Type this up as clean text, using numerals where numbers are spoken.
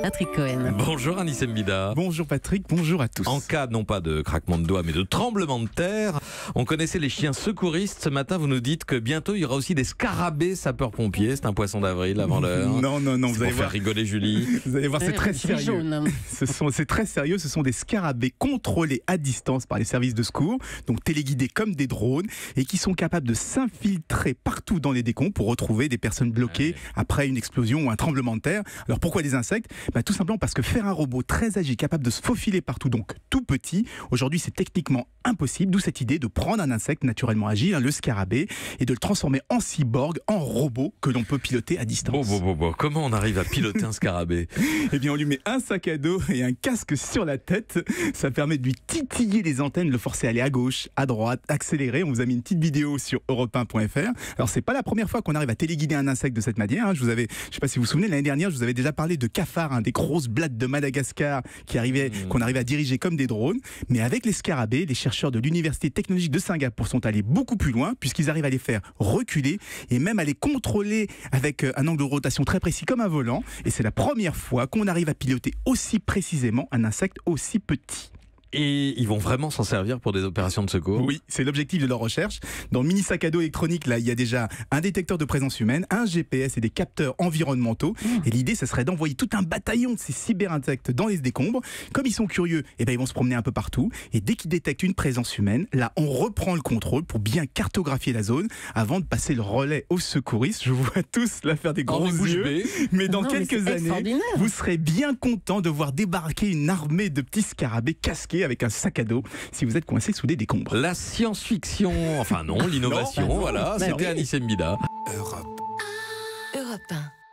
Patrick Cohen. Bonjour Anissem Bida. Bonjour Patrick, bonjour à tous. En cas non pas de craquement de doigts mais de tremblement de terre, on connaissait les chiens secouristes. Ce matin vous nous dites que bientôt il y aura aussi des scarabées sapeurs-pompiers. C'est un poisson d'avril avant l'heure. Non, vous allez Pour voir. faire rigoler Julie. Vous allez voir, c'est très sérieux. Jaune. C'est très sérieux, ce sont des scarabées contrôlés à distance par les services de secours, donc téléguidés comme des drones, et qui sont capables de s'infiltrer partout dans les décombres pour retrouver des personnes bloquées après une explosion ou un tremblement de terre. Alors pourquoi des insectes ? Tout simplement parce que faire un robot très agile, capable de se faufiler partout, donc tout petit, aujourd'hui c'est techniquement impossible, d'où cette idée de prendre un insecte naturellement agile, le scarabée, et de le transformer en cyborg, en robot que l'on peut piloter à distance. Comment on arrive à piloter un scarabée ? Eh bien, on lui met un sac à dos et un casque sur la tête. Ça permet de lui titiller les antennes, de le forcer à aller à gauche, à droite, accélérer. On vous a mis une petite vidéo sur europe1.fr. Alors, c'est pas la première fois qu'on arrive à téléguider un insecte de cette manière. Je sais pas si vous vous souvenez, l'année dernière, je vous avais déjà parlé de cafards, des grosses blattes de Madagascar qu'on arrivait à diriger comme des drones. Mais avec les scarabées, les chercheurs de l'Université technologique de Singapour sont allés beaucoup plus loin, puisqu'ils arrivent à les faire reculer et même à les contrôler avec un angle de rotation très précis comme un volant. Et c'est la première fois qu'on arrive à piloter aussi précisément un insecte aussi petit. Et ils vont vraiment s'en servir pour des opérations de secours ? Oui, c'est l'objectif de leur recherche. Dans le mini sac à dos électronique, là, il y a déjà un détecteur de présence humaine, un GPS et des capteurs environnementaux. Et l'idée, ce serait d'envoyer tout un bataillon de ces cyberinsectes dans les décombres. Comme ils sont curieux, ils vont se promener un peu partout. Et dès qu'ils détectent une présence humaine, là, on reprend le contrôle pour bien cartographier la zone avant de passer le relais aux secouristes. Je vous vois tous là faire des gros yeux. Mais dans quelques années, vous serez bien content de voir débarquer une armée de petits scarabées casqués avec un sac à dos si vous êtes coincé sous des décombres. La science-fiction, enfin non, l'innovation, voilà, c'était Anissem Bida. Europe 1.